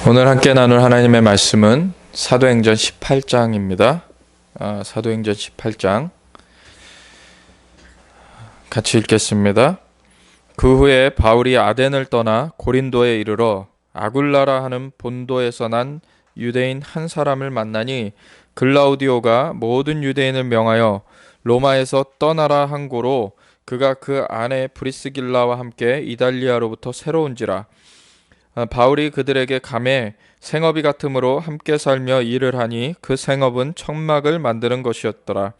오늘 함께 나눌 하나님의 말씀은 사도행전 18장입니다. 사도행전 18장 같이 읽겠습니다. 그 후에 바울이 아덴을 떠나 고린도에 이르러 아굴라라 하는 본도에서 난 유대인 한 사람을 만나니 글라우디오가 모든 유대인을 명하여 로마에서 떠나라 한 고로 그가 그 아내 브리스길라와 함께 이달리아로부터 새로 온지라. 바울이 그들에게 감해 생업이 같으므로 함께 살며 일을 하니 그 생업은 천막을 만드는 것이었더라.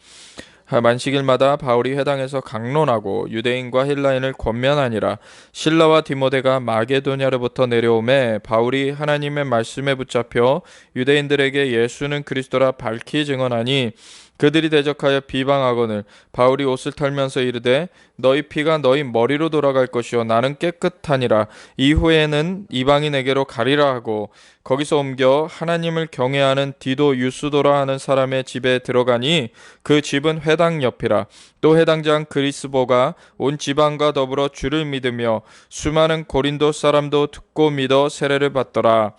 만식일마다 바울이 회당에서 강론하고 유대인과 헬라인을 권면하니라. 실라와 디모데가 마게도냐로부터 내려오매 바울이 하나님의 말씀에 붙잡혀 유대인들에게 예수는 그리스도라 밝히 증언하니 그들이 대적하여 비방하거늘 바울이 옷을 털면서 이르되 너희 피가 너희 머리로 돌아갈 것이요 나는 깨끗하니라. 이후에는 이방인에게로 가리라 하고 거기서 옮겨 하나님을 경외하는 디도 유스도라 하는 사람의 집에 들어가니 그 집은 회당 옆이라. 또 회당장 그리스보가 온 지방과 더불어 주를 믿으며 수많은 고린도 사람도 듣고 믿어 세례를 받더라.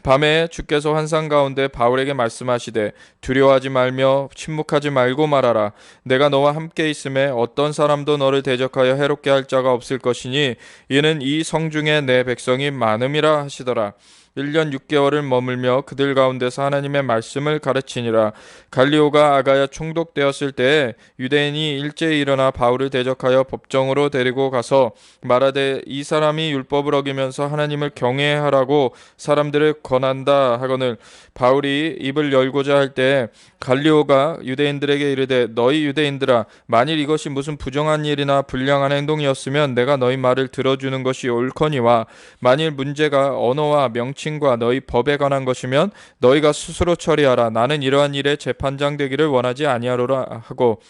밤에 주께서 환상 가운데 바울에게 말씀하시되 두려워하지 말며 침묵하지 말고 말하라. 내가 너와 함께 있음에 어떤 사람도 너를 대적하여 해롭게 할 자가 없을 것이니 이는 이 성중에 내 백성이 많음이라 하시더라. 1년 6개월을 머물며 그들 가운데서 하나님의 말씀을 가르치니라. 갈리오가 아가야 총독되었을 때에 유대인이 일제히 일어나 바울을 대적하여 법정으로 데리고 가서 말하되 이 사람이 율법을 어기면서 하나님을 경외하라고 사람들을 권한다 하거늘 바울이 입을 열고자 할 때 갈리오가 유대인들에게 이르되 너희 유대인들아 만일 이것이 무슨 부정한 일이나 불량한 행동이었으면 내가 너희 말을 들어주는 것이 옳거니와 만일 문제가 언어와 명칭과 너희 법에 관한 것이면 너희가 스스로 처리하라. 나는 이러한 일에 재판장 되기를 원하지 아니하노라 하고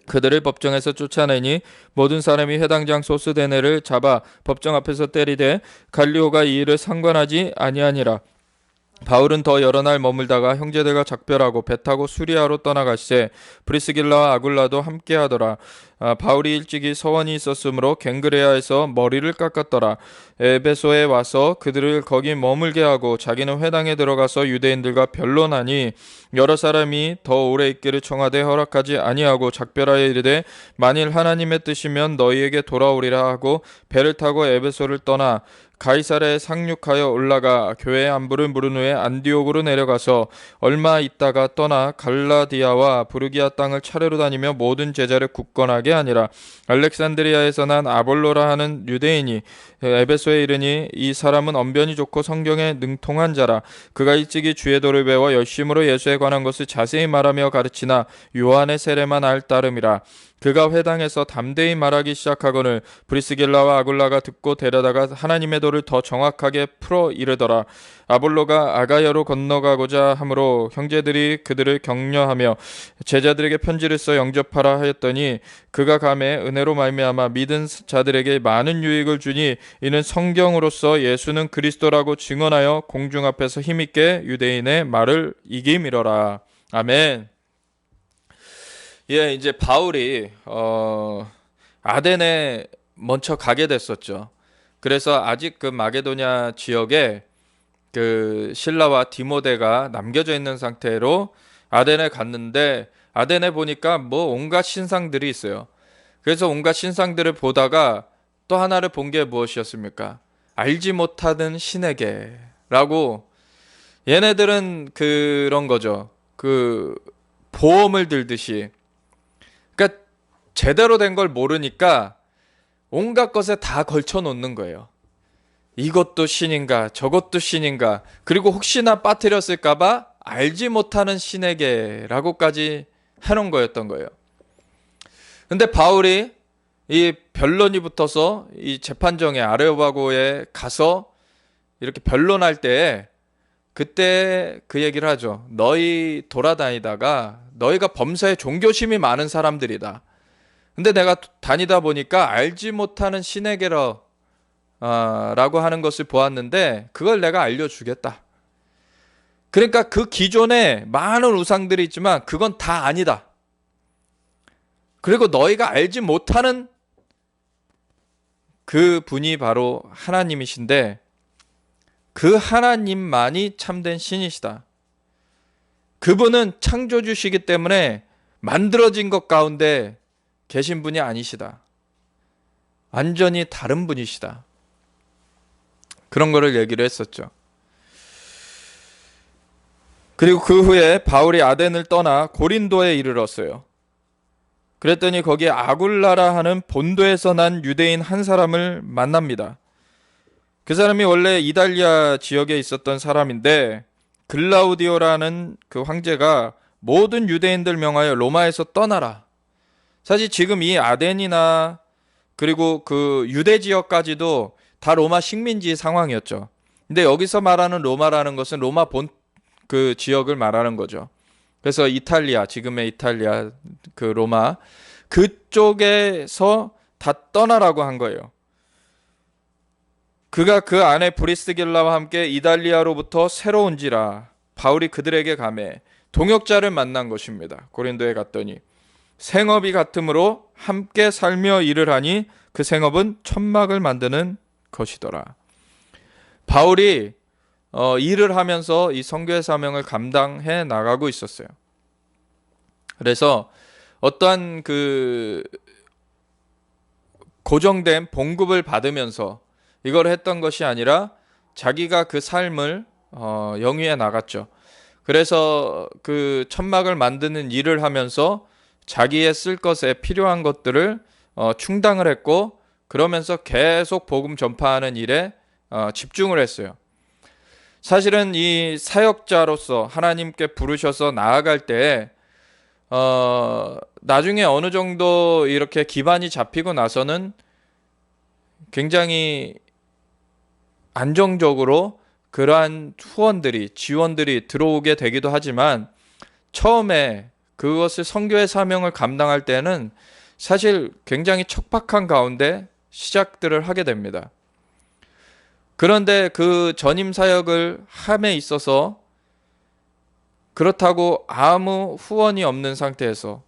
그들을 법정에서 쫓아내니 모든 사람이 회당장 소스데네를 잡아 법정 앞에서 때리되 갈리오가 이 일을 상관하지 아니하니라. 바울은 더 여러 날 머물다가 형제들과 작별하고 배 타고 수리아로 떠나갈새 브리스길라와 아굴라도 함께하더라. 바울이 일찍이 서원이 있었으므로 갱그레아에서 머리를 깎았더라. 에베소에 와서 그들을 거기 머물게 하고 자기는 회당에 들어가서 유대인들과 변론하니 여러 사람이 더 오래 있기를 청하되 허락하지 아니하고 작별하여 이르되 만일 하나님의 뜻이면 너희에게 돌아오리라 하고 배를 타고 에베소를 떠나 가이사랴에 상륙하여 올라가 교회 안부를 물은 후에 안디옥으로 내려가서 얼마 있다가 떠나 갈라디아와 부르기아 땅을 차례로 다니며 모든 제자를 굳건하게 하니라. 알렉산드리아에서 난 아볼로라 하는 유대인이 에베소에 이르니 이 사람은 언변이 좋고 성경에 능통한 자라. 그가 일찍이 주의 도를 배워 열심으로 예수에 관한 것을 자세히 말하며 가르치나 요한의 세례만 알 따름이라. 그가 회당에서 담대히 말하기 시작하거늘 브리스길라와 아굴라가 듣고 데려다가 하나님의 도를 더 정확하게 풀어 이르더라. 아볼로가 아가야로 건너가고자 하므로 형제들이 그들을 격려하며 제자들에게 편지를 써 영접하라 하였더니 그가 감에 은혜로 말미암아 믿은 자들에게 많은 유익을 주니 이는 성경으로서 예수는 그리스도라고 증언하여 공중 앞에서 힘있게 유대인의 말을 이기미러라. 아멘. 예, 이제 바울이 아덴에 먼저 가게 됐었죠. 그래서 아직 그 마게도냐 지역에 그 실라와 디모데가 남겨져 있는 상태로 아덴에 갔는데 아덴에 보니까 뭐 온갖 신상들이 있어요. 그래서 온갖 신상들을 보다가 또 하나를 본 게 무엇이었습니까? 알지 못하는 신에게라고. 얘네들은 그런 거죠. 그 보험을 들듯이. 그러니까 제대로 된 걸 모르니까 온갖 것에 다 걸쳐 놓는 거예요. 이것도 신인가 저것도 신인가, 그리고 혹시나 빠뜨렸을까봐 알지 못하는 신에게라고까지 해놓은 거였던 거예요. 근데 바울이 이 변론이 붙어서 이 재판정에 아레오바고에 가서 이렇게 변론할 때 그때 그 얘기를 하죠. 너희 돌아다니다가 너희가 범사에 종교심이 많은 사람들이다. 근데 내가 다니다 보니까 알지 못하는 신에게로 라고 하는 것을 보았는데 그걸 내가 알려주겠다. 그러니까 그 기존에 많은 우상들이 있지만 그건 다 아니다. 그리고 너희가 알지 못하는 그 분이 바로 하나님이신데 그 하나님만이 참된 신이시다. 그분은 창조주시기 때문에 만들어진 것 가운데 계신 분이 아니시다. 완전히 다른 분이시다. 그런 거를 얘기를 했었죠. 그리고 그 후에 바울이 아덴을 떠나 고린도에 이르렀어요. 그랬더니 거기에 아굴라라 하는 본도에서 난 유대인 한 사람을 만납니다. 그 사람이 원래 이달리아 지역에 있었던 사람인데 글라우디오라는 그 황제가 모든 유대인들 명하여 로마에서 떠나라. 사실 지금 이 아덴이나 그리고 그 유대 지역까지도 다 로마 식민지 상황이었죠. 근데 여기서 말하는 로마라는 것은 로마 본 그 지역을 말하는 거죠. 그래서 이탈리아, 지금의 이탈리아 그 로마 그쪽에서 다 떠나라고 한 거예요. 그가 그 안에 브리스길라와 함께 이달리아로부터 새로 온지라 바울이 그들에게 가매 동역자를 만난 것입니다. 고린도에 갔더니 생업이 같으므로 함께 살며 일을 하니 그 생업은 천막을 만드는 것이더라. 바울이 일을 하면서 이 선교의 사명을 감당해 나가고 있었어요. 그래서 어떠한 그 고정된 봉급을 받으면서 이걸 했던 것이 아니라 자기가 그 삶을 영위해 나갔죠. 그래서 그 천막을 만드는 일을 하면서 자기의 쓸 것에 필요한 것들을 충당을 했고 그러면서 계속 복음 전파하는 일에 집중을 했어요. 사실은 이 사역자로서 하나님께 부르셔서 나아갈 때 나중에 어느 정도 이렇게 기반이 잡히고 나서는 굉장히 안정적으로 그러한 후원들이 지원들이 들어오게 되기도 하지만 처음에 그것을 선교의 사명을 감당할 때는 사실 굉장히 척박한 가운데 시작들을 하게 됩니다. 그런데 그 전임 사역을 함에 있어서 그렇다고 아무 후원이 없는 상태에서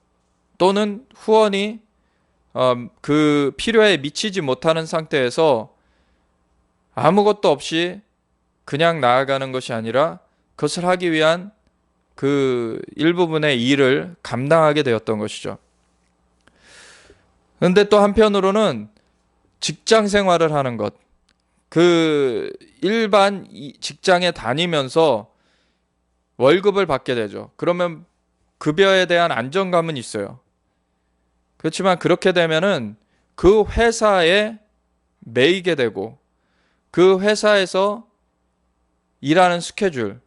또는 후원이 그 필요에 미치지 못하는 상태에서 아무것도 없이 그냥 나아가는 것이 아니라 그것을 하기 위한 그 일부분의 일을 감당하게 되었던 것이죠. 그런데 또 한편으로는 직장 생활을 하는 것, 그 일반 직장에 다니면서 월급을 받게 되죠. 그러면 급여에 대한 안정감은 있어요. 그렇지만 그렇게 되면은 그 회사에 매이게 되고 그 회사에서 일하는 스케줄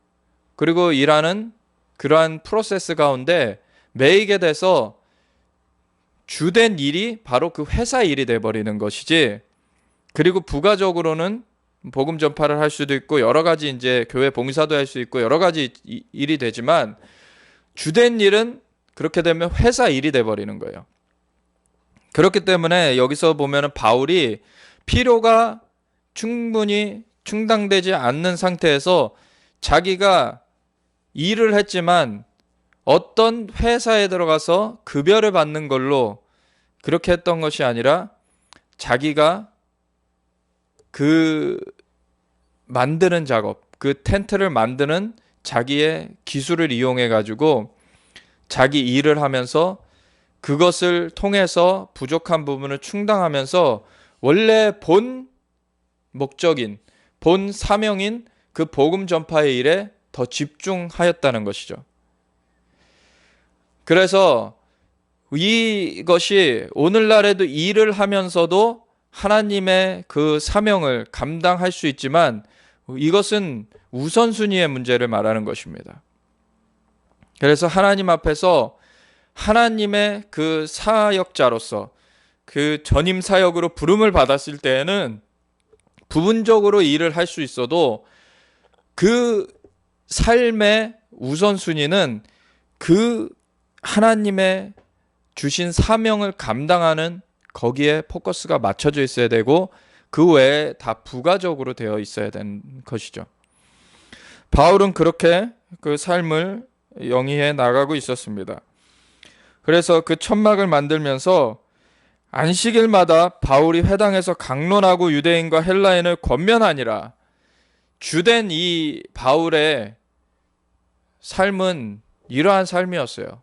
그리고 일하는 그러한 프로세스 가운데 매이게 돼서 주된 일이 바로 그 회사 일이 돼버리는 것이지. 그리고 부가적으로는 복음 전파를 할 수도 있고 여러 가지 이제 교회 봉사도 할 수 있고 여러 가지 일이 되지만 주된 일은 그렇게 되면 회사 일이 돼버리는 거예요. 그렇기 때문에 여기서 보면은 바울이 필요가 충분히 충당되지 않는 상태에서 자기가 일을 했지만 어떤 회사에 들어가서 급여를 받는 걸로 그렇게 했던 것이 아니라 자기가 그 만드는 작업, 그 텐트를 만드는 자기의 기술을 이용해 가지고 자기 일을 하면서 그것을 통해서 부족한 부분을 충당하면서 원래 본 목적인, 본 사명인 그 복음 전파의 일에 더 집중하였다는 것이죠. 그래서 이것이 오늘날에도 일을 하면서도 하나님의 그 사명을 감당할 수 있지만 이것은 우선순위의 문제를 말하는 것입니다. 그래서 하나님 앞에서 하나님의 그 사역자로서 그 전임 사역으로 부름을 받았을 때에는 부분적으로 일을 할 수 있어도 그 삶의 우선순위는 그 하나님의 주신 사명을 감당하는 거기에 포커스가 맞춰져 있어야 되고 그 외에 다 부가적으로 되어 있어야 되는 것이죠. 바울은 그렇게 그 삶을 영위해 나가고 있었습니다. 그래서 그 천막을 만들면서 안식일마다 바울이 회당에서 강론하고 유대인과 헬라인을 권면하니라. 주된 이 바울의 삶은 이러한 삶이었어요.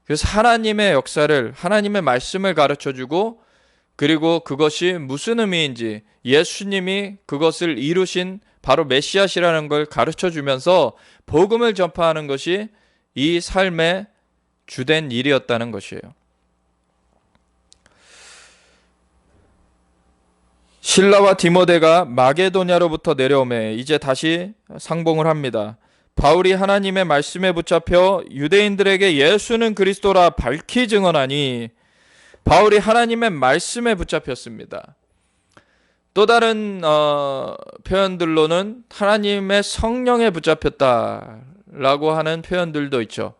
그래서 하나님의 역사를, 하나님의 말씀을 가르쳐주고, 그리고 그것이 무슨 의미인지, 예수님이 그것을 이루신 바로 메시아시라는 걸 가르쳐주면서 복음을 전파하는 것이 이 삶의 주된 일이었다는 것이에요. 실라와 디모데가 마게도냐로부터 내려오매 이제 다시 상봉을 합니다. 바울이 하나님의 말씀에 붙잡혀 유대인들에게 예수는 그리스도라 밝히 증언하니, 바울이 하나님의 말씀에 붙잡혔습니다. 또 다른 표현들로는 하나님의 성령에 붙잡혔다라고 하는 표현들도 있죠.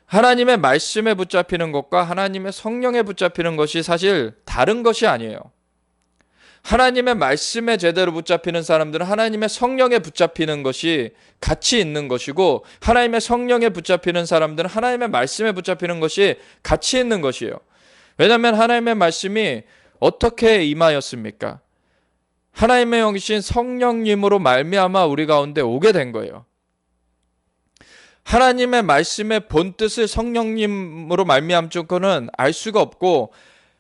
하나님의 말씀에 붙잡히는 것과 하나님의 성령에 붙잡히는 것이 사실 다른 것이 아니에요. 하나님의 말씀에 제대로 붙잡히는 사람들은 하나님의 성령에 붙잡히는 것이 같이 있는 것이고, 하나님의 성령에 붙잡히는 사람들은 하나님의 말씀에 붙잡히는 것이 같이 있는 것이에요. 왜냐하면 하나님의 말씀이 어떻게 임하였습니까? 하나님의 영이신 성령님으로 말미암아 우리 가운데 오게 된 거예요. 하나님의 말씀의 본뜻을 성령님으로 말미암고는 알 수가 없고,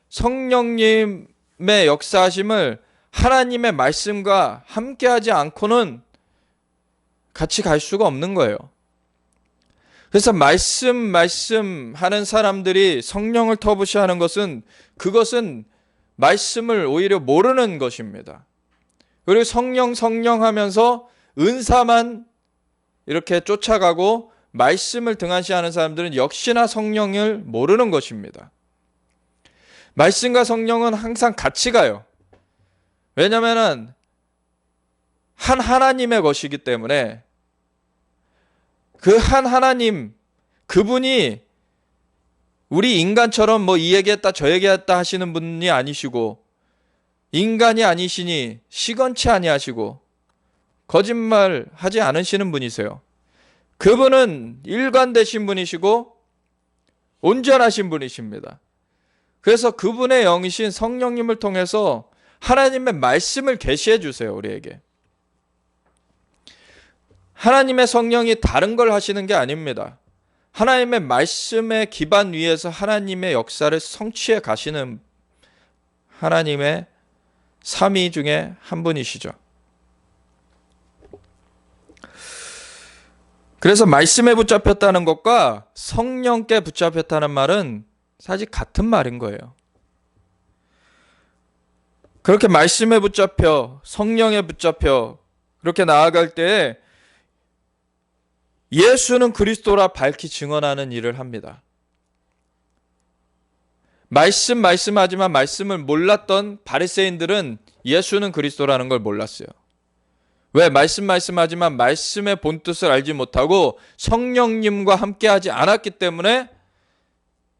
성령님의 역사하심을 하나님의 말씀과 함께하지 않고는 같이 갈 수가 없는 거예요. 그래서 말씀 하는 사람들이 성령을 터부시하는 것은, 그것은 말씀을 오히려 모르는 것입니다. 그리고 성령 하면서 은사만 이렇게 쫓아가고 말씀을 등한시하는 사람들은 역시나 성령을 모르는 것입니다. 말씀과 성령은 항상 같이 가요. 왜냐하면 한 하나님의 것이기 때문에, 그 한 하나님, 그분이 우리 인간처럼 뭐 이 얘기했다 저 얘기했다 하시는 분이 아니시고, 인간이 아니시니 시건치 아니하시고 거짓말 하지 않으시는 분이세요. 그분은 일관되신 분이시고 온전하신 분이십니다. 그래서 그분의 영이신 성령님을 통해서 하나님의 말씀을 계시해 주세요, 우리에게. 하나님의 성령이 다른 걸 하시는 게 아닙니다. 하나님의 말씀의 기반 위에서 하나님의 역사를 성취해 가시는 하나님의 삼위 중에 한 분이시죠. 그래서 말씀에 붙잡혔다는 것과 성령께 붙잡혔다는 말은 사실 같은 말인 거예요. 그렇게 말씀에 붙잡혀, 성령에 붙잡혀 그렇게 나아갈 때에 예수는 그리스도라 밝히 증언하는 일을 합니다. 말씀하지만 말씀을 몰랐던 바리새인들은 예수는 그리스도라는 걸 몰랐어요. 왜? 말씀하지만 말씀의 본뜻을 알지 못하고 성령님과 함께하지 않았기 때문에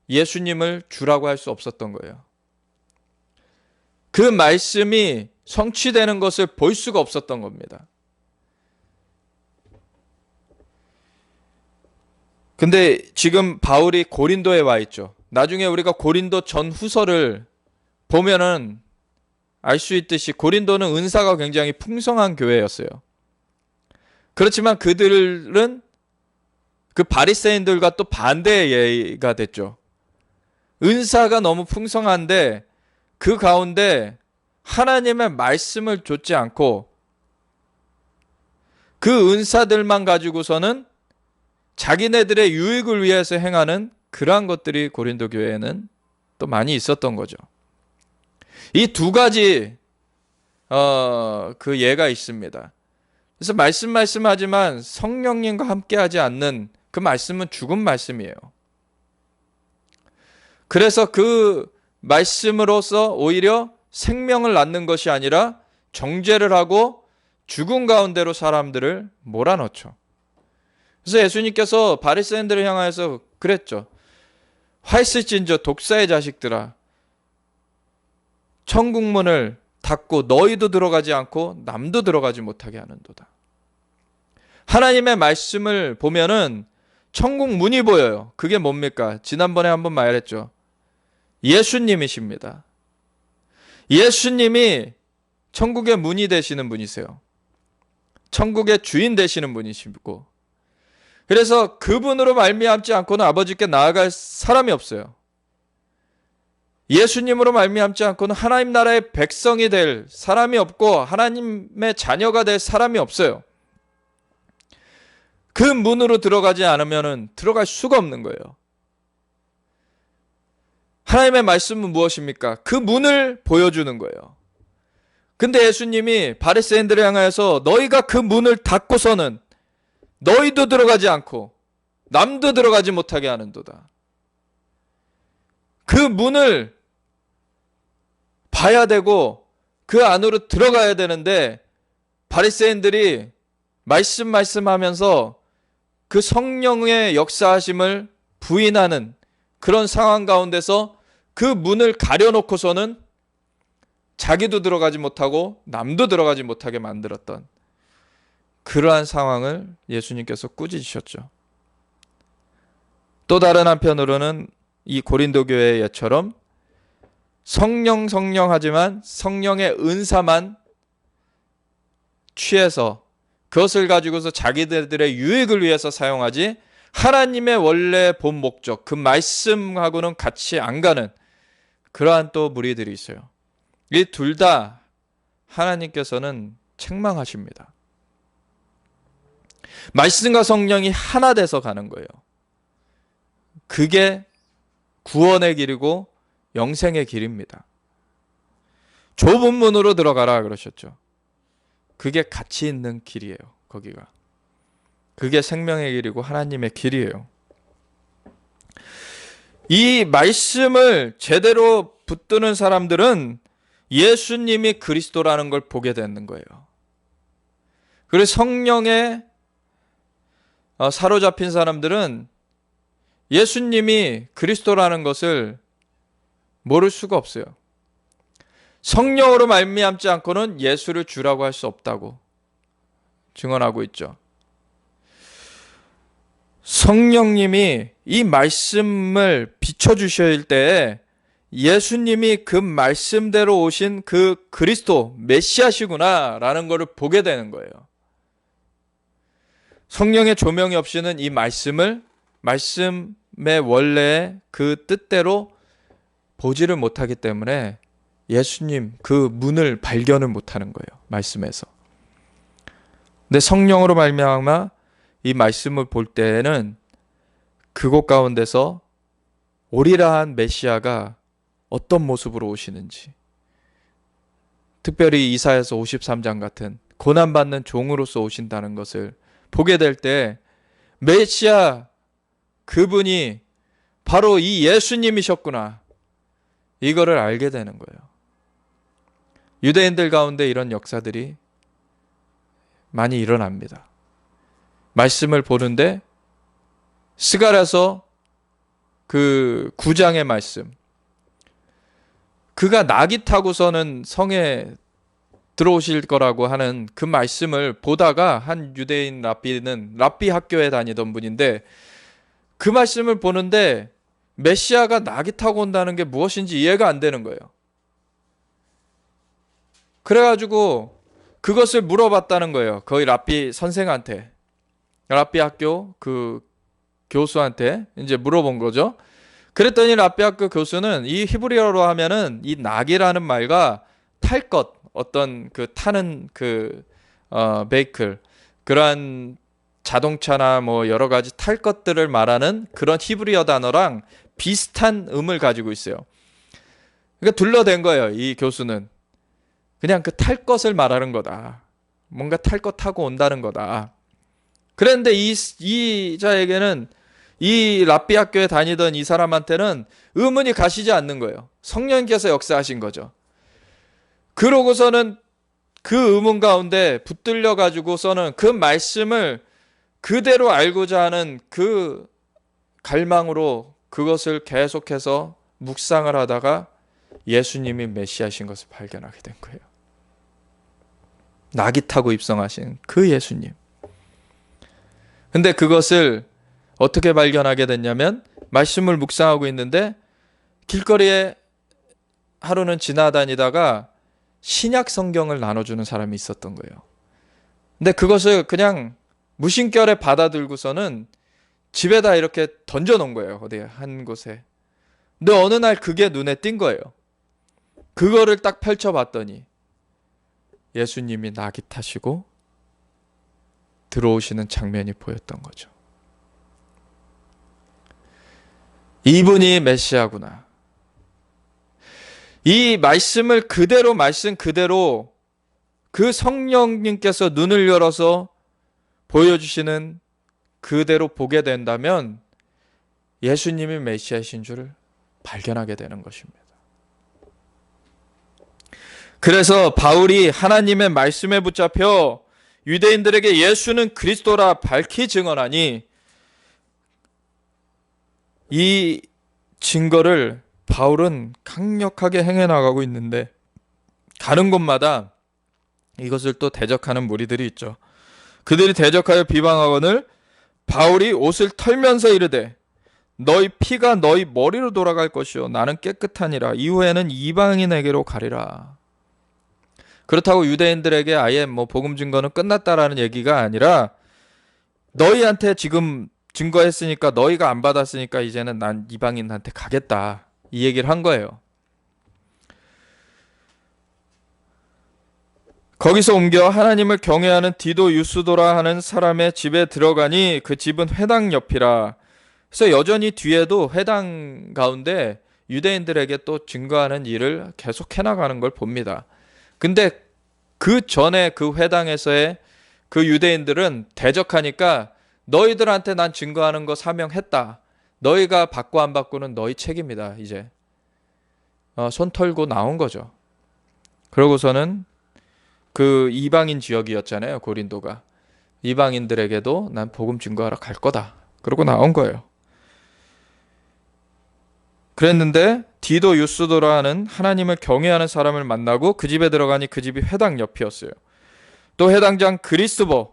예수님을 주라고 할 수 없었던 거예요. 그 말씀이 성취되는 것을 볼 수가 없었던 겁니다. 근데 지금 바울이 고린도에 와 있죠. 나중에 우리가 고린도 전후서를 보면은 알 수 있듯이 고린도는 은사가 굉장히 풍성한 교회였어요. 그렇지만 그들은 그 바리새인들과 또 반대의 예가 됐죠. 은사가 너무 풍성한데 그 가운데 하나님의 말씀을 좇지 않고 그 은사들만 가지고서는 자기네들의 유익을 위해서 행하는 그러한 것들이 고린도 교회에는 또 많이 있었던 거죠. 이 두 가지 그 예가 있습니다. 그래서 말씀하지만 성령님과 함께하지 않는 그 말씀은 죽은 말씀이에요. 그래서 그 말씀으로서 오히려 생명을 낳는 것이 아니라 정죄를 하고 죽은 가운데로 사람들을 몰아넣죠. 그래서 예수님께서 바리새인들을 향하여서 그랬죠. 화있을진저 독사의 자식들아, 천국문을 닫고 너희도 들어가지 않고 남도 들어가지 못하게 하는도다. 하나님의 말씀을 보면은 천국 문이 보여요. 그게 뭡니까? 지난번에 한번 말했죠. 예수님이십니다. 예수님이 천국의 문이 되시는 분이세요. 천국의 주인 되시는 분이시고, 그래서 그분으로 말미암지 않고는 아버지께 나아갈 사람이 없어요. 예수님으로 말미암지 않고는 하나님 나라의 백성이 될 사람이 없고 하나님의 자녀가 될 사람이 없어요. 그 문으로 들어가지 않으면 들어갈 수가 없는 거예요. 하나님의 말씀은 무엇입니까? 그 문을 보여주는 거예요. 근데 예수님이 바리새인들을 향하여서 너희가 그 문을 닫고서는 너희도 들어가지 않고 남도 들어가지 못하게 하는도다. 그 문을 봐야 되고 그 안으로 들어가야 되는데 바리새인들이 말씀하면서 그 성령의 역사하심을 부인하는 그런 상황 가운데서 그 문을 가려놓고서는 자기도 들어가지 못하고 남도 들어가지 못하게 만들었던 그러한 상황을 예수님께서 꾸짖으셨죠. 또 다른 한편으로는 이 고린도 교회의 예처럼 성령 하지만 성령의 은사만 취해서 그것을 가지고서 자기들의 유익을 위해서 사용하지 하나님의 원래 본 목적, 그 말씀하고는 같이 안 가는 그러한 또 무리들이 있어요. 이 둘 다 하나님께서는 책망하십니다. 말씀과 성령이 하나 돼서 가는 거예요. 그게 구원의 길이고 영생의 길입니다. 좁은 문으로 들어가라 그러셨죠. 그게 가치 있는 길이에요. 거기가. 그게 생명의 길이고 하나님의 길이에요. 이 말씀을 제대로 붙드는 사람들은 예수님이 그리스도라는 걸 보게 되는 거예요. 그래서 성령에 사로잡힌 사람들은 예수님이 그리스도라는 것을 모를 수가 없어요. 성령으로 말미암지 않고는 예수를 주라고 할 수 없다고 증언하고 있죠. 성령님이 이 말씀을 비춰주실 때에 예수님이 그 말씀대로 오신 그 그리스도 메시아시구나 라는 것을 보게 되는 거예요. 성령의 조명이 없이는 이 말씀의 원래의 그 뜻대로 보지를 못하기 때문에 예수님 그 문을 발견을 못하는 거예요. 말씀에서. 근데 성령으로 말미암아 이 말씀을 볼 때에는 그곳 가운데서 오리라한 메시아가 어떤 모습으로 오시는지, 특별히 이사야서 53장 같은 고난받는 종으로서 오신다는 것을 보게 될 때 메시아 그분이 바로 이 예수님이셨구나, 이거를 알게 되는 거예요. 유대인들 가운데 이런 역사들이 많이 일어납니다. 말씀을 보는데 스가랴서 그 9장의 말씀, 그가 낙이 타고서는 성에 들어오실 거라고 하는 그 말씀을 보다가 한 유대인 랍비는 랍비 학교에 다니던 분인데 그 말씀을 보는데 메시아가 낙이 타고 온다는 게 무엇인지 이해가 안 되는 거예요. 그래가지고 그것을 물어봤다는 거예요. 거의 랍비 선생한테, 랍비 학교 그 교수한테 이제 물어본 거죠. 그랬더니 랍비 학교 교수는 이 히브리어로 하면은 이 낙이라는 말과 탈 것, 어떤 그 타는 그 베이클, 그러한 자동차나 뭐 여러 가지 탈 것들을 말하는 그런 히브리어 단어랑 비슷한 음을 가지고 있어요. 그러니까 둘러댄 거예요. 이 교수는 그냥 그 탈 것을 말하는 거다. 뭔가 탈 것 타고 온다는 거다. 그런데 이 자에게는, 이 랍비 학교에 다니던 이 사람한테는 의문이 가시지 않는 거예요. 성령께서 역사하신 거죠. 그러고서는 그 의문 가운데 붙들려 가지고서는 그 말씀을 그대로 알고자 하는 그 갈망으로 그것을 계속해서 묵상을 하다가 예수님이 메시아신 것을 발견하게 된 거예요. 낙이 타고 입성하신 그 예수님. 근데 그것을 어떻게 발견하게 됐냐면, 말씀을 묵상하고 있는데 길거리에 하루는 지나다니다가 신약 성경을 나눠주는 사람이 있었던 거예요. 근데 그것을 그냥 무심결에 받아들고서는 집에다 이렇게 던져놓은 거예요. 어디 한 곳에. 근데 어느 날 그게 눈에 띈 거예요. 그거를 딱 펼쳐봤더니 예수님이 나귀 타시고 들어오시는 장면이 보였던 거죠. 이분이 메시아구나. 이 말씀을 그대로 말씀 그대로 그 성령님께서 눈을 열어서 보여주시는 그대로 보게 된다면 예수님이 메시아이신 줄을 발견하게 되는 것입니다. 그래서 바울이 하나님의 말씀에 붙잡혀 유대인들에게 예수는 그리스도라 밝히 증언하니 이 증거를 바울은 강력하게 행해 나가고 있는데 가는 곳마다 이것을 또 대적하는 무리들이 있죠. 그들이 대적하여 비방하거늘 바울이 옷을 털면서 이르되 너희 피가 너희 머리로 돌아갈 것이요 나는 깨끗하니라. 이후에는 이방인에게로 가리라. 그렇다고 유대인들에게 아예 복음 증거는 끝났다라는 얘기가 아니라 너희한테 지금 증거했으니까 너희가 안 받았으니까 이제는 난 이방인한테 가겠다. 이 얘기를 한 거예요. 거기서 옮겨 하나님을 경외하는 디도 유스도라 하는 사람의 집에 들어가니 그 집은 회당 옆이라. 그래서 여전히 뒤에도 회당 가운데 유대인들에게 또 증거하는 일을 계속 해나가는 걸 봅니다. 근데 그 전에 그 회당에서의 그 유대인들은 대적하니까 너희들한테 난 증거하는 거 사명했다. 너희가 받고 안 받고는 너희 책임이다. 이제 손 털고 나온 거죠. 그러고서는 그 이방인 지역이었잖아요. 고린도가. 이방인들에게도 난 복음 증거하러 갈 거다. 그러고 나온 거예요. 그랬는데 디도 유스도라 하는 하나님을 경외하는 사람을 만나고 그 집에 들어가니 그 집이 회당 옆이었어요. 또 회당장 그리스도가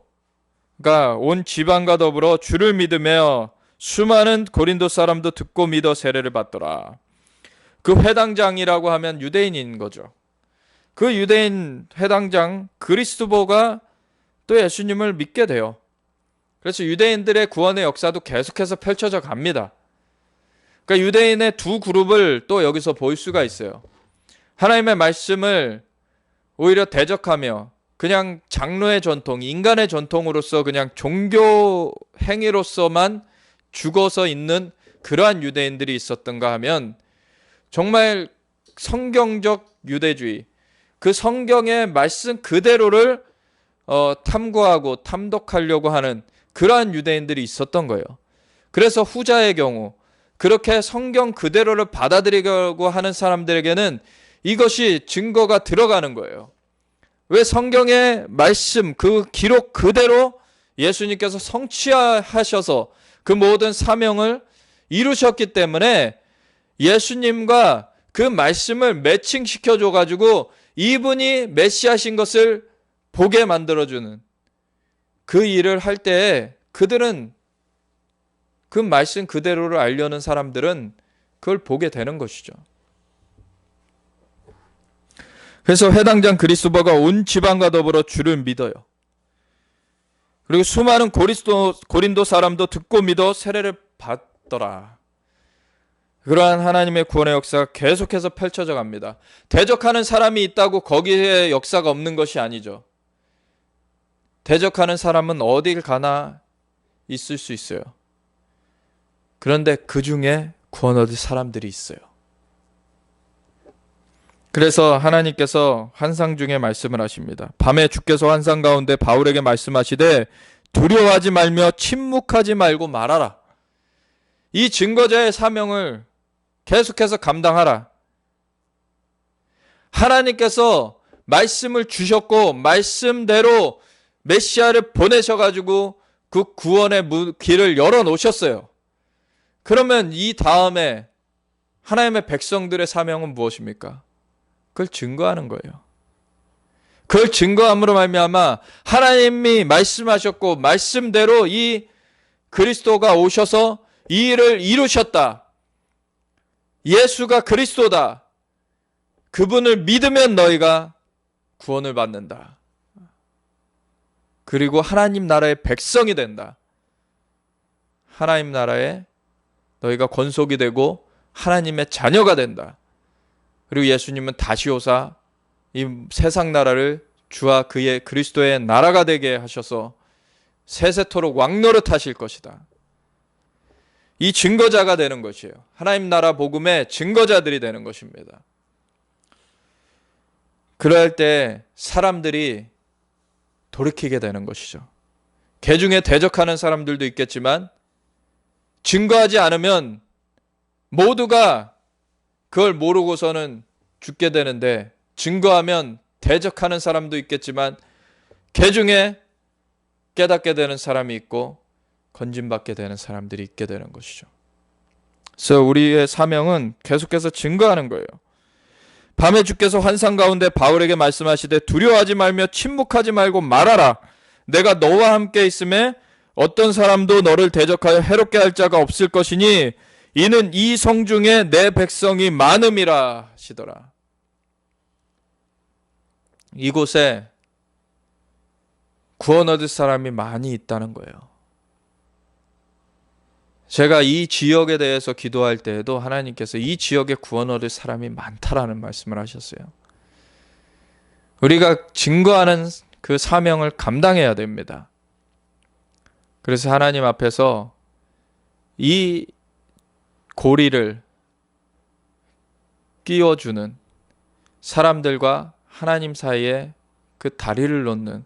온 지방과 더불어 주를 믿으며 수많은 고린도 사람도 듣고 믿어 세례를 받더라. 그 회당장이라고 하면 유대인인 거죠. 그 유대인 회당장 그리스도가 또 예수님을 믿게 돼요. 그래서 유대인들의 구원의 역사도 계속해서 펼쳐져 갑니다. 그러니까 유대인의 두 그룹을 또 여기서 볼 수가 있어요. 하나님의 말씀을 오히려 대적하며 그냥 장로의 전통, 인간의 전통으로서 그냥 종교 행위로서만 죽어서 있는 그러한 유대인들이 있었던가 하면 정말 성경적 유대주의, 그 성경의 말씀 그대로를 탐구하고 탐독하려고 하는 그러한 유대인들이 있었던 거예요. 그래서 후자의 경우 그렇게 성경 그대로를 받아들이려고 하는 사람들에게는 이것이 증거가 들어가는 거예요. 왜 성경의 말씀 그 기록 그대로 예수님께서 성취하셔서 그 모든 사명을 이루셨기 때문에 예수님과 그 말씀을 매칭시켜줘가지고 이분이 메시아신 것을 보게 만들어주는 그 일을 할 때 그들은 그 말씀 그대로를 알려는 사람들은 그걸 보게 되는 것이죠. 그래서 회당장 그리스도가 온 지방과 더불어 주를 믿어요. 그리고 수많은 고린도 사람도 듣고 믿어 세례를 받더라. 그러한 하나님의 구원의 역사가 계속해서 펼쳐져 갑니다. 대적하는 사람이 있다고 거기에 역사가 없는 것이 아니죠. 대적하는 사람은 어딜 가나 있을 수 있어요. 그런데 그 중에 구원 얻을 사람들이 있어요. 그래서 하나님께서 환상 중에 말씀을 하십니다. 밤에 주께서 환상 가운데 바울에게 말씀하시되 두려워하지 말며 침묵하지 말고 말하라. 이 증거자의 사명을 계속해서 감당하라. 하나님께서 말씀을 주셨고 말씀대로 메시아를 보내셔가지고 그 구원의 길을 열어놓으셨어요. 그러면 이 다음에 하나님의 백성들의 사명은 무엇입니까? 그걸 증거하는 거예요. 그걸 증거함으로 말미암아 하나님이 말씀하셨고 말씀대로 이 그리스도가 오셔서 이 일을 이루셨다. 예수가 그리스도다. 그분을 믿으면 너희가 구원을 받는다. 그리고 하나님 나라의 백성이 된다. 하나님 나라에 너희가 권속이 되고 하나님의 자녀가 된다. 그리고 예수님은 다시 오사 이 세상 나라를 주와 그의 그리스도의 나라가 되게 하셔서 세세토록 왕노릇 하실 것이다. 이 증거자가 되는 것이에요. 하나님 나라 복음의 증거자들이 되는 것입니다. 그럴 때 사람들이 돌이키게 되는 것이죠. 개중에 대적하는 사람들도 있겠지만 증거하지 않으면 모두가 그걸 모르고서는 죽게 되는데, 증거하면 대적하는 사람도 있겠지만 개중에 깨닫게 되는 사람이 있고 건진받게 되는 사람들이 있게 되는 것이죠. 그래서 우리의 사명은 계속해서 증거하는 거예요. 밤에 주께서 환상 가운데 바울에게 말씀하시되 두려워하지 말며 침묵하지 말고 말하라. 내가 너와 함께 있음에 어떤 사람도 너를 대적하여 해롭게 할 자가 없을 것이니 이는 이 성중에 내 백성이 많음이라 하시더라. 이곳에 구원 얻을 사람이 많이 있다는 거예요. 제가 이 지역에 대해서 기도할 때에도 하나님께서 이 지역에 구원 얻을 사람이 많다라는 말씀을 하셨어요. 우리가 증거하는 그 사명을 감당해야 됩니다. 그래서 하나님 앞에서 이 고리를 끼워주는, 사람들과 하나님 사이에 그 다리를 놓는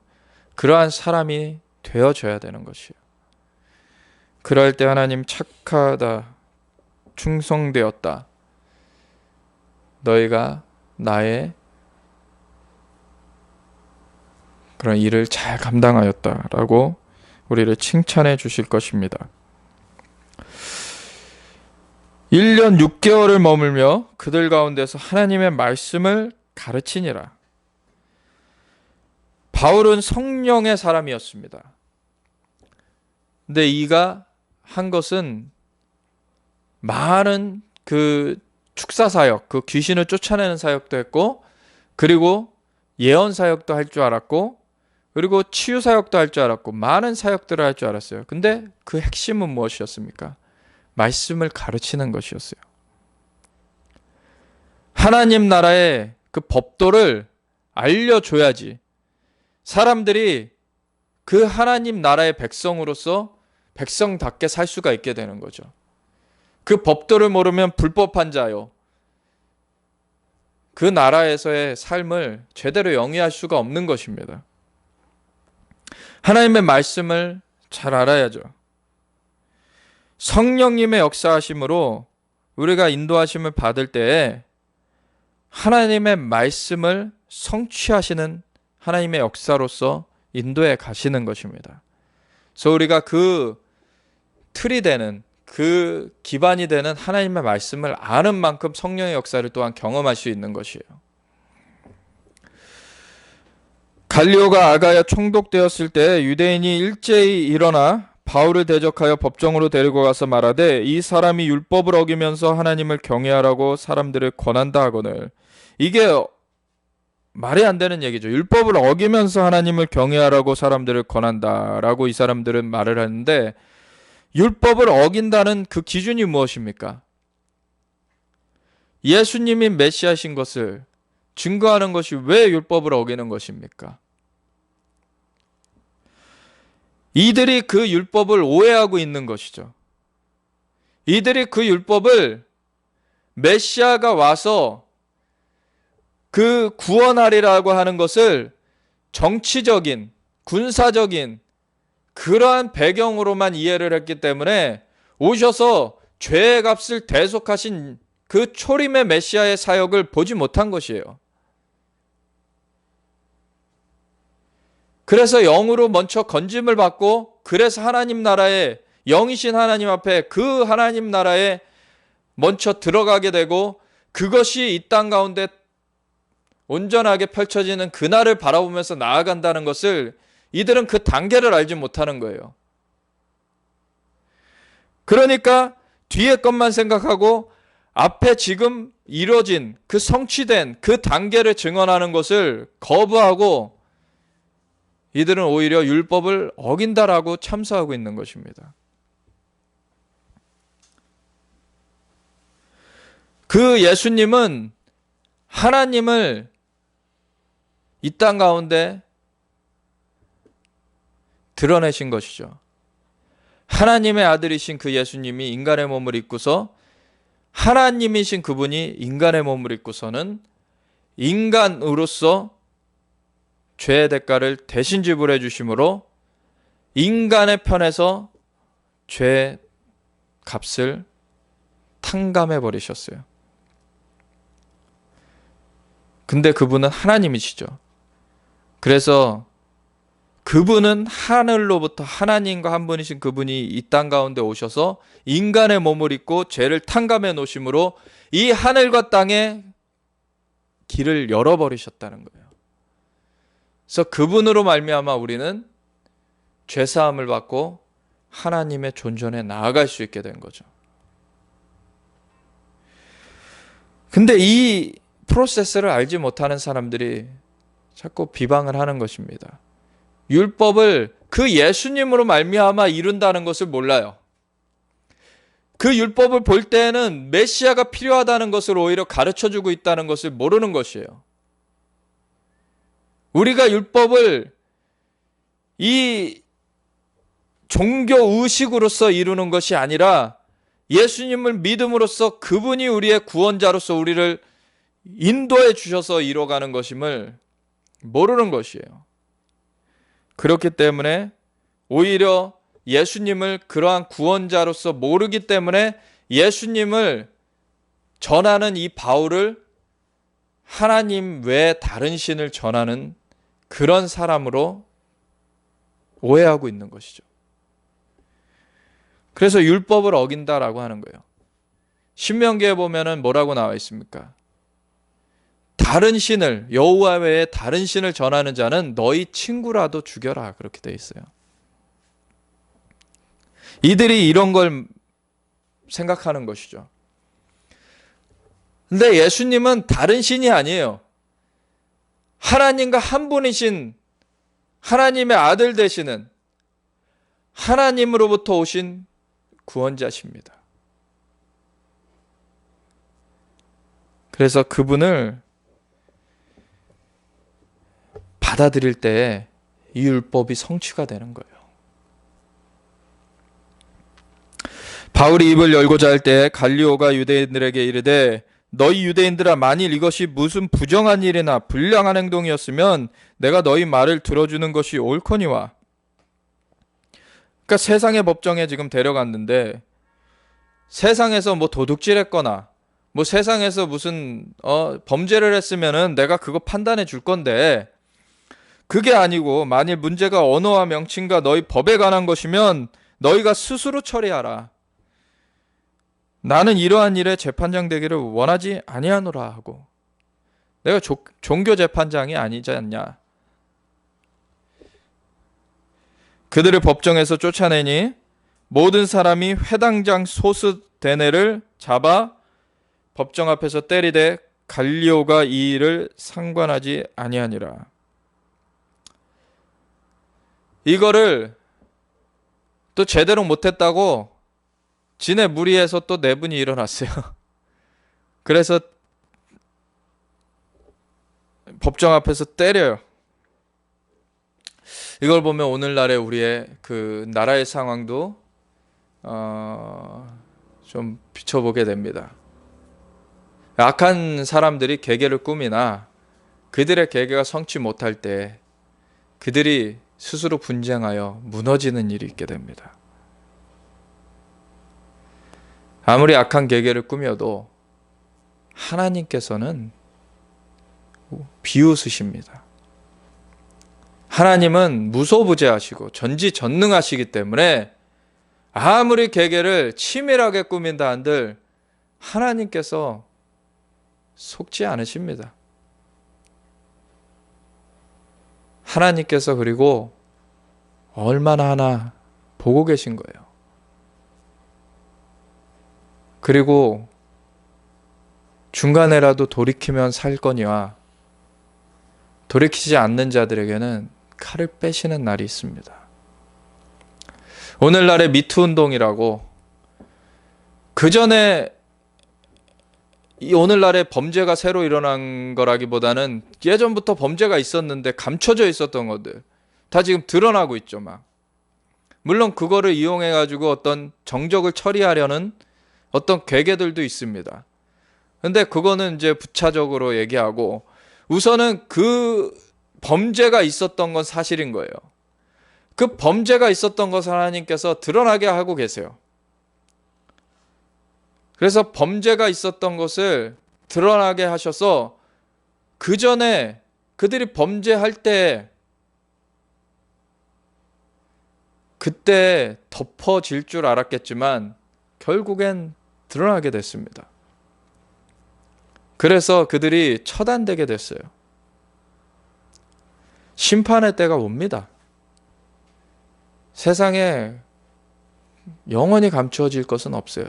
그러한 사람이 되어줘야 되는 것이에요. 그럴 때 하나님 착하다, 충성되었다, 너희가 나의 그런 일을 잘 감당하였다라고 우리를 칭찬해 주실 것입니다. 1년 6개월을 머물며 그들 가운데서 하나님의 말씀을 가르치니라. 바울은 성령의 사람이었습니다. 근데 이가 한 것은 많은 그 축사 사역, 그 귀신을 쫓아내는 사역도 했고, 그리고 예언 사역도 할 줄 알았고, 그리고 치유 사역도 할 줄 알았고, 많은 사역들을 할 줄 알았어요. 근데 그 핵심은 무엇이었습니까? 말씀을 가르치는 것이었어요. 하나님 나라의 그 법도를 알려줘야지 사람들이 그 하나님 나라의 백성으로서 백성답게 살 수가 있게 되는 거죠. 그 법도를 모르면 불법한 자요, 그 나라에서의 삶을 제대로 영위할 수가 없는 것입니다. 하나님의 말씀을 잘 알아야죠. 성령님의 역사하심으로 우리가 인도하심을 받을 때에 하나님의 말씀을 성취하시는 하나님의 역사로서 인도해 가시는 것입니다. 그래서 우리가 그 틀이 되는, 그 기반이 되는 하나님의 말씀을 아는 만큼 성령의 역사를 또한 경험할 수 있는 것이에요. 갈리오가 아가야 총독되었을 때 유대인이 일제히 일어나 바울을 대적하여 법정으로 데리고 가서 말하되 이 사람이 율법을 어기면서 하나님을 경외하라고 사람들을 권한다 하거늘. 이게 말이 안 되는 얘기죠. 율법을 어기면서 하나님을 경외하라고 사람들을 권한다라고 이 사람들은 말을 하는데, 율법을 어긴다는 그 기준이 무엇입니까? 예수님이 메시아신 것을 증거하는 것이 왜 율법을 어기는 것입니까? 이들이 그 율법을 오해하고 있는 것이죠. 이들이 그 율법을 메시아가 와서 그 구원하리라고 하는 것을 정치적인, 군사적인 그러한 배경으로만 이해를 했기 때문에 오셔서 죄의 값을 대속하신 그 초림의 메시아의 사역을 보지 못한 것이에요. 그래서 영으로 먼저 건짐을 받고, 그래서 하나님 나라에, 영이신 하나님 앞에 그 하나님 나라에 먼저 들어가게 되고, 그것이 이 땅 가운데 온전하게 펼쳐지는 그날을 바라보면서 나아간다는 것을 이들은 그 단계를 알지 못하는 거예요. 그러니까 뒤에 것만 생각하고 앞에 지금 이루어진 그 성취된 그 단계를 증언하는 것을 거부하고 이들은 오히려 율법을 어긴다라고 참소하고 있는 것입니다. 그 예수님은 하나님을 이 땅 가운데 드러내신 것이죠. 하나님의 아들이신 그 예수님이 인간의 몸을 입고서, 하나님이신 그분이 인간의 몸을 입고서는 인간으로서 죄의 대가를 대신 지불해 주심으로 인간의 편에서 죄의 값을 탕감해 버리셨어요. 근데 그분은 하나님이시죠. 그래서 그분은 하늘로부터 하나님과 한 분이신 그분이 이 땅 가운데 오셔서 인간의 몸을 입고 죄를 탕감해 놓으심으로 이 하늘과 땅에 길을 열어버리셨다는 거예요. 그래서 그분으로 말미암아 우리는 죄사함을 받고 하나님의 존전에 나아갈 수 있게 된 거죠. 근데 이 프로세스를 알지 못하는 사람들이 자꾸 비방을 하는 것입니다. 율법을 그 예수님으로 말미암아 이룬다는 것을 몰라요. 그 율법을 볼 때에는 메시아가 필요하다는 것을 오히려 가르쳐주고 있다는 것을 모르는 것이에요. 우리가 율법을 이 종교 의식으로서 이루는 것이 아니라 예수님을 믿음으로써 그분이 우리의 구원자로서 우리를 인도해 주셔서 이뤄가는 것임을 모르는 것이에요. 그렇기 때문에 오히려 예수님을 그러한 구원자로서 모르기 때문에 예수님을 전하는 이 바울을 하나님 외에 다른 신을 전하는 그런 사람으로 오해하고 있는 것이죠. 그래서 율법을 어긴다라고 하는 거예요. 신명기에 보면은 뭐라고 나와 있습니까? 다른 신을, 여호와 외에 다른 신을 전하는 자는 너희 친구라도 죽여라, 그렇게 돼 있어요. 이들이 이런 걸 생각하는 것이죠. 근데 예수님은 다른 신이 아니에요. 하나님과 한 분이신 하나님의 아들 되시는 하나님으로부터 오신 구원자십니다. 그래서 그분을 받아들일 때 이 율법이 성취가 되는 거예요. 바울이 입을 열고자 할 때 갈리오가 유대인들에게 이르되 너희 유대인들아, 만일 이것이 무슨 부정한 일이나 불량한 행동이었으면 내가 너희 말을 들어주는 것이 옳거니와. 그러니까 세상의 법정에 지금 데려갔는데 세상에서 뭐 도둑질했거나 뭐 세상에서 무슨 범죄를 했으면은 내가 그거 판단해 줄 건데, 그게 아니고 만일 문제가 언어와 명칭과 너희 법에 관한 것이면 너희가 스스로 처리하라. 나는 이러한 일에 재판장 되기를 원하지 아니하노라 하고. 내가 종교 재판장이 아니지 않냐. 그들을 법정에서 쫓아내니 모든 사람이 회당장 소스데네를 잡아 법정 앞에서 때리되 갈리오가 이 일을 상관하지 아니하니라. 이거를 또 제대로 못했다고 지네 무리에서 또 내분이 일어났어요. 그래서 법정 앞에서 때려요. 이걸 보면 오늘날의 우리의 그 나라의 상황도 좀 비춰보게 됩니다. 악한 사람들이 계계를 꾸미나 그들의 계계가 성취 못할 때 그들이 스스로 분쟁하여 무너지는 일이 있게 됩니다. 아무리 악한 계계를 꾸며도 하나님께서는 비웃으십니다. 하나님은 무소부재하시고 전지전능하시기 때문에 아무리 계계를 치밀하게 꾸민다 한들 하나님께서 속지 않으십니다. 하나님께서 그리고 얼마나 하나 보고 계신 거예요. 그리고 중간에라도 돌이키면 살 거니와 돌이키지 않는 자들에게는 칼을 빼시는 날이 있습니다. 오늘날의 미투 운동이라고, 그 전에 오늘날의 범죄가 새로 일어난 거라기보다는 예전부터 범죄가 있었는데 감춰져 있었던 것들 다 지금 드러나고 있죠. 막 물론 그거를 이용해 가지고 어떤 정적을 처리하려는 어떤 괴계들도 있습니다. 근데 그거는 이제 부차적으로 얘기하고, 우선은 그 범죄가 있었던 건 사실인 거예요. 그 범죄가 있었던 것을 하나님께서 드러나게 하고 계세요. 그래서 범죄가 있었던 것을 드러나게 하셔서 그 전에 그들이 범죄할 때 그때 덮어질 줄 알았겠지만 결국엔 드러나게 됐습니다. 그래서 그들이 처단되게 됐어요. 심판의 때가 옵니다. 세상에 영원히 감추어질 것은 없어요.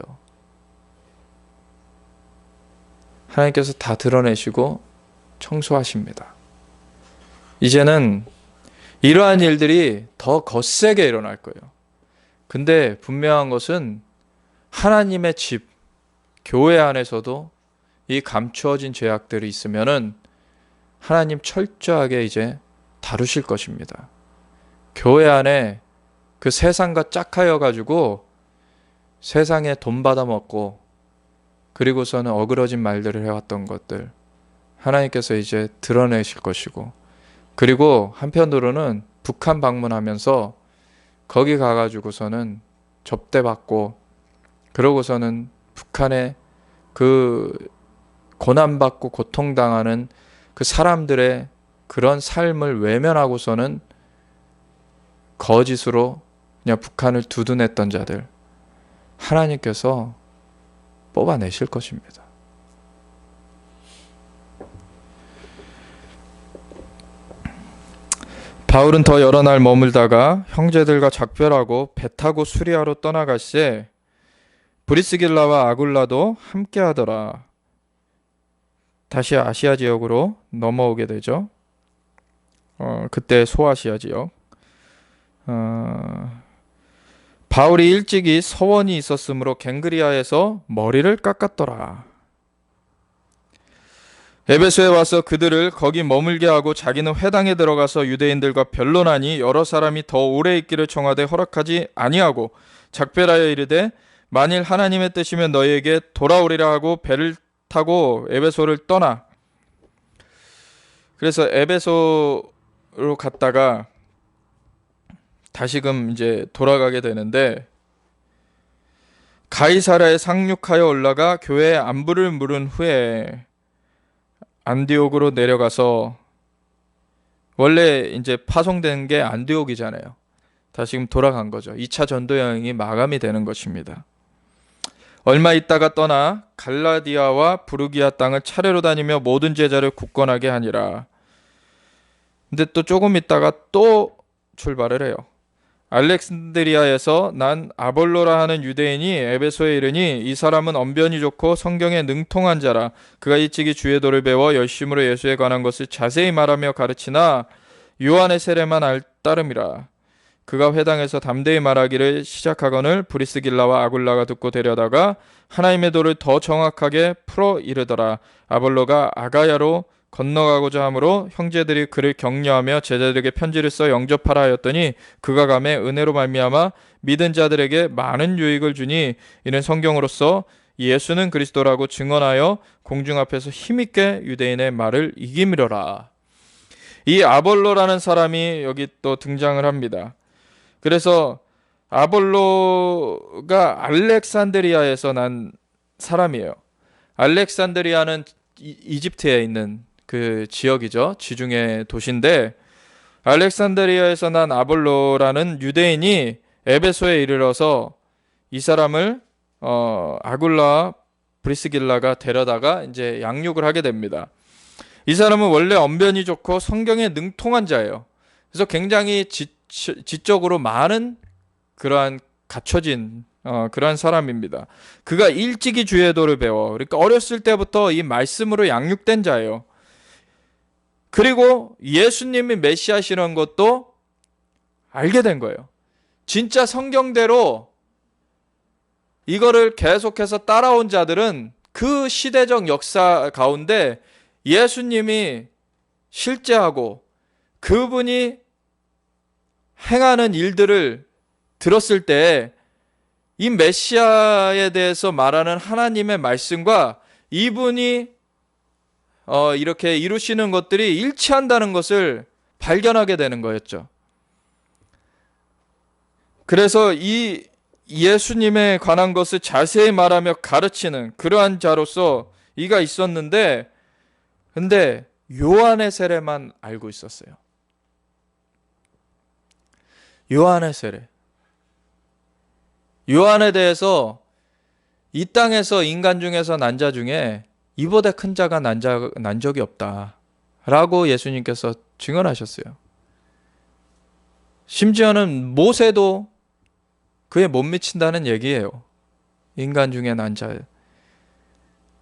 하나님께서 다 드러내시고 청소하십니다. 이제는 이러한 일들이 더 거세게 일어날 거예요. 근데 분명한 것은 하나님의 집, 교회 안에서도 이 감추어진 죄악들이 있으면은 하나님 철저하게 이제 다루실 것입니다. 교회 안에 그 세상과 짝하여 가지고 세상에 돈 받아먹고 그리고서는 어그러진 말들을 해왔던 것들 하나님께서 이제 드러내실 것이고, 그리고 한편으로는 북한 방문하면서 거기 가가지고서는 접대받고, 그러고서는 북한의 그 고난받고 고통당하는 그 사람들의 그런 삶을 외면하고서는 거짓으로 그냥 북한을 두둔했던 자들 하나님께서 뽑아내실 것입니다. 바울은 더 여러 날 머물다가 형제들과 작별하고 배 타고 수리아로 떠나갈새 브리스길라와 아굴라도 함께하더라. 다시 아시아 지역으로 넘어오게 되죠. 그때 소아시아 지역. 바울이 일찍이 서원이 있었으므로 갱그리아에서 머리를 깎았더라. 에베소에 와서 그들을 거기 머물게 하고 자기는 회당에 들어가서 유대인들과 변론하니 여러 사람이 더 오래 있기를 청하되 허락하지 아니하고 작별하여 이르되 만일 하나님의 뜻이면 너희에게 돌아오리라 하고 배를 타고 에베소를 떠나. 그래서 에베소로 갔다가 다시금 이제 돌아가게 되는데, 가이사랴에 상륙하여 올라가 교회에 안부를 물은 후에 안디옥으로 내려가서, 원래 이제 파송된 게 안디옥이잖아요. 다시금 돌아간 거죠. 2차 전도 여행이 마감이 되는 것입니다. 얼마 있다가 떠나 갈라디아와 부르기아 땅을 차례로 다니며 모든 제자를 굳건하게 하니라. 근데 또 조금 있다가 또 출발을 해요. 알렉산드리아에서 난 아볼로라 하는 유대인이 에베소에 이르니 이 사람은 언변이 좋고 성경에 능통한 자라. 그가 일찍이 주의 도를 배워 열심으로 예수에 관한 것을 자세히 말하며 가르치나 요한의 세례만 따름이라. 그가 회당에서 담대히 말하기를 시작하거늘 브리스길라와 아굴라가 듣고 데려다가 하나님의 도를 더 정확하게 풀어 이르더라. 아볼로가 아가야로 건너가고자 하므로 형제들이 그를 격려하며 제자들에게 편지를 써 영접하라 하였더니 그가 가매 은혜로 말미암아 믿은 자들에게 많은 유익을 주니 이는 성경으로서 예수는 그리스도라고 증언하여 공중 앞에서 힘있게 유대인의 말을 이기미려라. 이 아볼로라는 사람이 여기 또 등장을 합니다. 그래서 아볼로가 알렉산드리아에서 난 사람이에요. 알렉산드리아는 이집트에 있는 그 지역이죠. 지중해 도시인데, 알렉산드리아에서 난 아볼로라는 유대인이 에베소에 이르러서 이 사람을 아굴라 브리스길라가 데려다가 이제 양육을 하게 됩니다. 이 사람은 원래 언변이 좋고 성경에 능통한 자예요. 그래서 굉장히 지적으로 많은 그러한 갖춰진 그러한 사람입니다. 그가 일찍이 주의 도를 배워, 그러니까 어렸을 때부터 이 말씀으로 양육된 자예요. 그리고 예수님이 메시아시라는 것도 알게 된 거예요. 진짜 성경대로 이거를 계속해서 따라온 자들은 그 시대적 역사 가운데 예수님이 실제하고 그분이 행하는 일들을 들었을 때 이 메시아에 대해서 말하는 하나님의 말씀과 이분이 이렇게 이루시는 것들이 일치한다는 것을 발견하게 되는 거였죠. 그래서 이 예수님에 관한 것을 자세히 말하며 가르치는 그러한 자로서 이가 있었는데, 근데 요한의 세례만 알고 있었어요. 요한의 세례. 요한에 대해서 이 땅에서 인간 중에서 난 자 중에 이보다 큰 자가 난 적이 없다 라고 예수님께서 증언하셨어요. 심지어는 모세도 그에 못 미친다는 얘기예요. 인간 중에 난 자.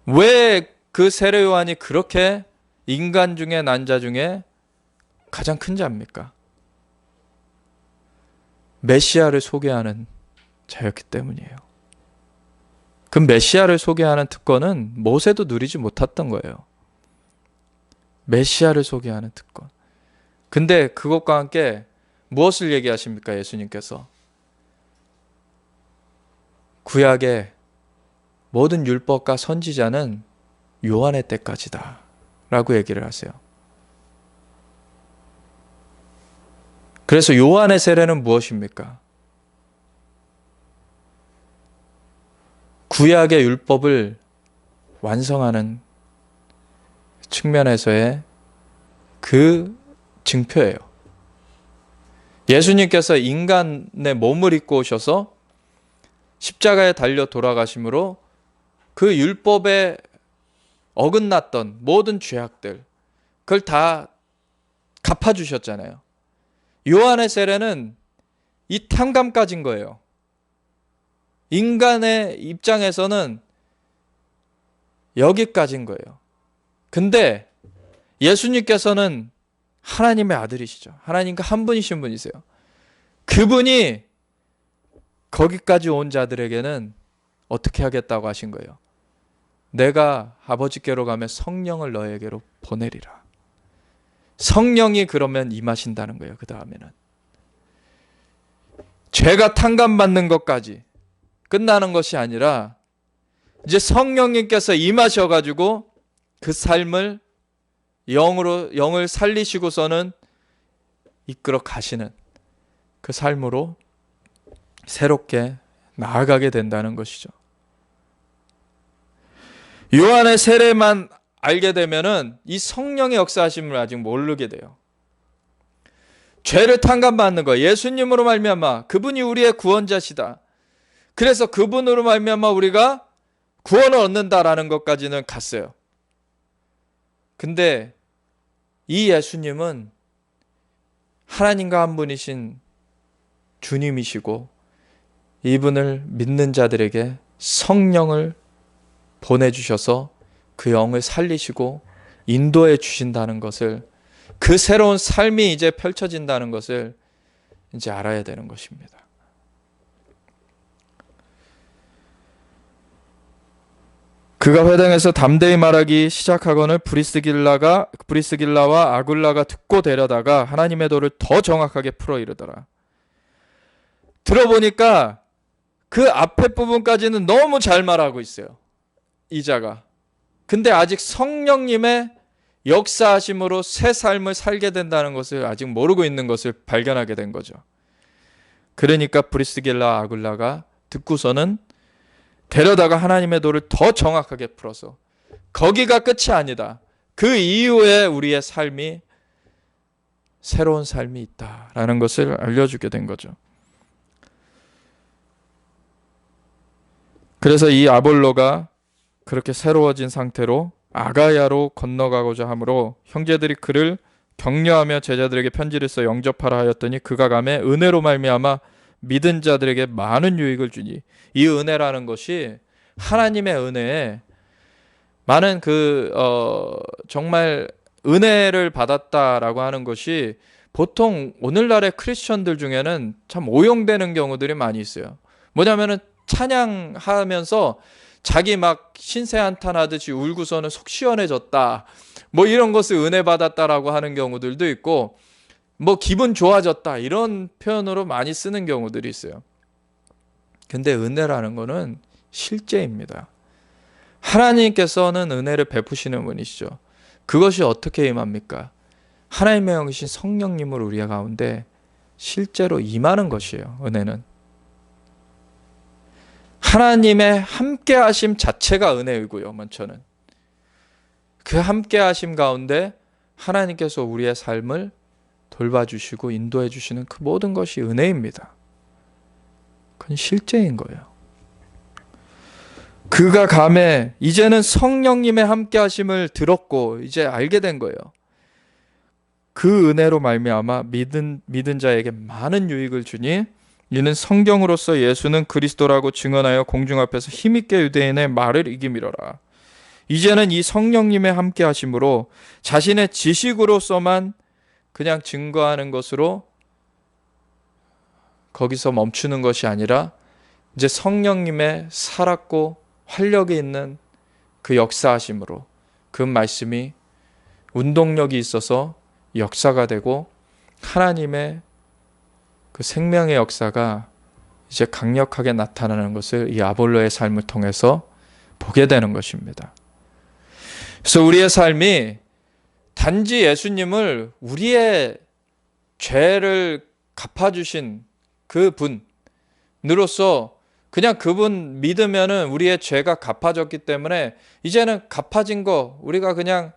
왜 그 세례 요한이 그렇게 인간 중에 난 자 중에 가장 큰 자입니까? 메시아를 소개하는 자였기 때문이에요. 그 메시아를 소개하는 특권은 모세도 누리지 못했던 거예요. 메시아를 소개하는 특권. 근데 그것과 함께 무엇을 얘기하십니까? 예수님께서 구약의 모든 율법과 선지자는 요한의 때까지다 라고 얘기를 하세요. 그래서 요한의 세례는 무엇입니까? 구약의 율법을 완성하는 측면에서의 그 증표예요. 예수님께서 인간의 몸을 입고 오셔서 십자가에 달려 돌아가심으로 그 율법에 어긋났던 모든 죄악들, 그걸 다 갚아주셨잖아요. 요한의 세례는 이 탕감까지인 거예요. 인간의 입장에서는 여기까지인 거예요. 근데 예수님께서는 하나님의 아들이시죠. 하나님과 한 분이신 분이세요. 그분이 거기까지 온 자들에게는 어떻게 하겠다고 하신 거예요? 내가 아버지께로 가면 성령을 너에게로 보내리라. 성령이 그러면 임하신다는 거예요. 그 다음에는 죄가 탕감받는 것까지 끝나는 것이 아니라 이제 성령님께서 임하셔가지고 그 삶을 영을 살리시고서는 이끌어 가시는 그 삶으로 새롭게 나아가게 된다는 것이죠. 요한의 세례만 알게 되면은 이 성령의 역사하심을 아직 모르게 돼요. 죄를 탕감받는 거, 예수님으로 말미암아 그분이 우리의 구원자시다. 그래서 그분으로 말미암아 우리가 구원을 얻는다라는 것까지는 갔어요. 근데 이 예수님은 하나님과 한 분이신 주님이시고 이분을 믿는 자들에게 성령을 보내주셔서 그 영을 살리시고 인도해 주신다는 것을, 그 새로운 삶이 이제 펼쳐진다는 것을 이제 알아야 되는 것입니다. 그가 회당에서 담대히 말하기 시작하거늘 브리스길라와 아굴라가 듣고 데려다가 하나님의 도를 더 정확하게 풀어 이르더라. 들어보니까 그 앞에 부분까지는 너무 잘 말하고 있어요. 이자가. 근데 아직 성령님의 역사하심으로 새 삶을 살게 된다는 것을 아직 모르고 있는 것을 발견하게 된 거죠. 그러니까 브리스길라 아굴라가 듣고서는 데려다가 하나님의 도를 더 정확하게 풀어서 거기가 끝이 아니다. 그 이후에 우리의 삶이 새로운 삶이 있다라는 것을 알려주게 된 거죠. 그래서 이 아볼로가 그렇게 새로워진 상태로 아가야로 건너가고자 하므로 형제들이 그를 격려하며 제자들에게 편지를 써 영접하라 하였더니 그가 가매 은혜로 말미암아 믿은 자들에게 많은 유익을 주니, 이 은혜라는 것이 하나님의 은혜에 많은 정말 은혜를 받았다라고 하는 것이 보통 오늘날의 크리스천들 중에는 참 오용되는 경우들이 많이 있어요. 뭐냐면은 찬양하면서 자기 막 신세 한탄하듯이 울고서는 속 시원해졌다, 뭐 이런 것을 은혜 받았다라고 하는 경우들도 있고, 뭐 기분 좋아졌다 이런 표현으로 많이 쓰는 경우들이 있어요. 근데 은혜라는 거는 실제입니다. 하나님께서는 은혜를 베푸시는 분이시죠. 그것이 어떻게 임합니까? 하나님의 영이신 성령님을 우리 가운데 실제로 임하는 것이에요. 은혜는 하나님의 함께 하심 자체가 은혜이고요. 먼저는 그 함께 하심 가운데 하나님께서 우리의 삶을 돌봐주시고 인도해 주시는 그 모든 것이 은혜입니다. 그건 실제인 거예요. 그가 감에 이제는 성령님의 함께 하심을 들었고 이제 알게 된 거예요. 그 은혜로 말미암아 믿은 자에게 많은 유익을 주니 이는 성경으로서 예수는 그리스도라고 증언하여 공중 앞에서 힘있게 유대인의 말을 이기미러라. 이제는 이 성령님의 함께 하심으로 자신의 지식으로서만 그냥 증거하는 것으로 거기서 멈추는 것이 아니라 이제 성령님의 살았고 활력이 있는 그 역사하심으로 그 말씀이 운동력이 있어서 역사가 되고 하나님의 그 생명의 역사가 이제 강력하게 나타나는 것을 이 아볼로의 삶을 통해서 보게 되는 것입니다. 그래서 우리의 삶이 단지 예수님을 우리의 죄를 갚아주신 그 분으로서 그냥 그분 믿으면은 우리의 죄가 갚아졌기 때문에 이제는 갚아진 거 우리가 그냥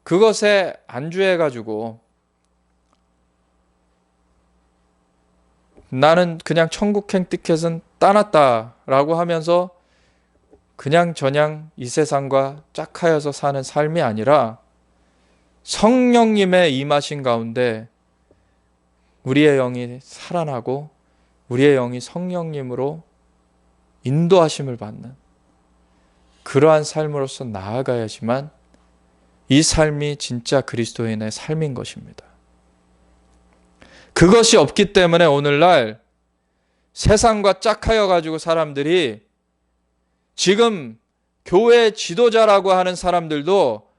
그것에 안주해가지고 나는 그냥 천국행 티켓은 따놨다라고 하면서 그냥 저냥 이 세상과 짝하여서 사는 삶이 아니라 성령님의 임하신 가운데 우리의 영이 살아나고 우리의 영이 성령님으로 인도하심을 받는 그러한 삶으로서 나아가야지만 이 삶이 진짜 그리스도인의 삶인 것입니다. 그것이 없기 때문에 오늘날 세상과 짝하여 가지고 사람들이 지금 교회 지도자라고 하는 사람들도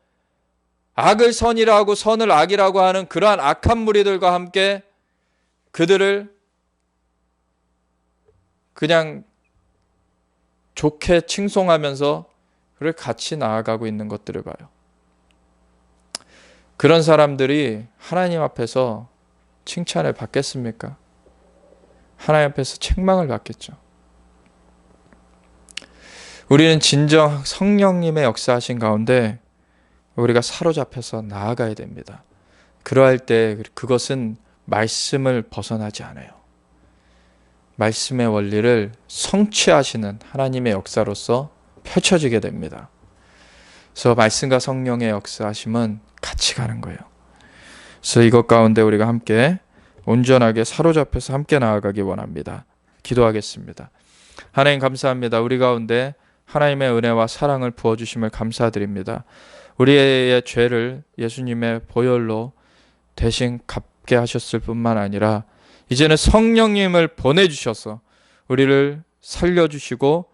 악을 선이라고 선을 악이라고 하는 그러한 악한 무리들과 함께 그들을 그냥 좋게 칭송하면서 그를 같이 나아가고 있는 것들을 봐요. 그런 사람들이 하나님 앞에서 칭찬을 받겠습니까? 하나님 앞에서 책망을 받겠죠. 우리는 진정 성령님의 역사하신 가운데 우리가 사로잡혀서 나아가야 됩니다. 그러할 때 그것은 말씀을 벗어나지 않아요. 말씀의 원리를 성취하시는 하나님의 역사로서 펼쳐지게 됩니다. 그래서 말씀과 성령의 역사하심은 같이 가는 거예요. 그래서 이것 가운데 우리가 함께 온전하게 사로잡혀서 함께 나아가기 원합니다. 기도하겠습니다. 하나님 감사합니다. 우리 가운데 하나님의 은혜와 사랑을 부어주심을 감사드립니다. 우리의 죄를 예수님의 보혈로 대신 갚게 하셨을 뿐만 아니라 이제는 성령님을 보내주셔서 우리를 살려주시고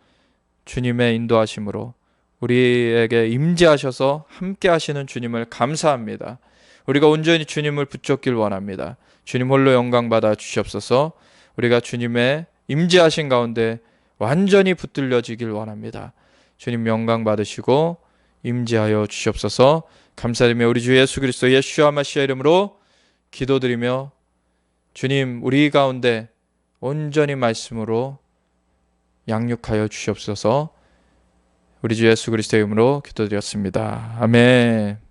주님의 인도하심으로 우리에게 임재하셔서 함께 하시는 주님을 감사합니다. 우리가 온전히 주님을 붙잡길 원합니다. 주님 홀로 영광 받아 주시옵소서. 우리가 주님의 임재하신 가운데 완전히 붙들려지길 원합니다. 주님 영광 받으시고 임재하여 주시옵소서. 감사드리며 우리 주 예수 그리스도 예수와 마시아 이름으로 기도드리며 주님 우리 가운데 온전히 말씀으로 양육하여 주시옵소서. 우리 주 예수 그리스도의 이름으로 기도드렸습니다. 아멘.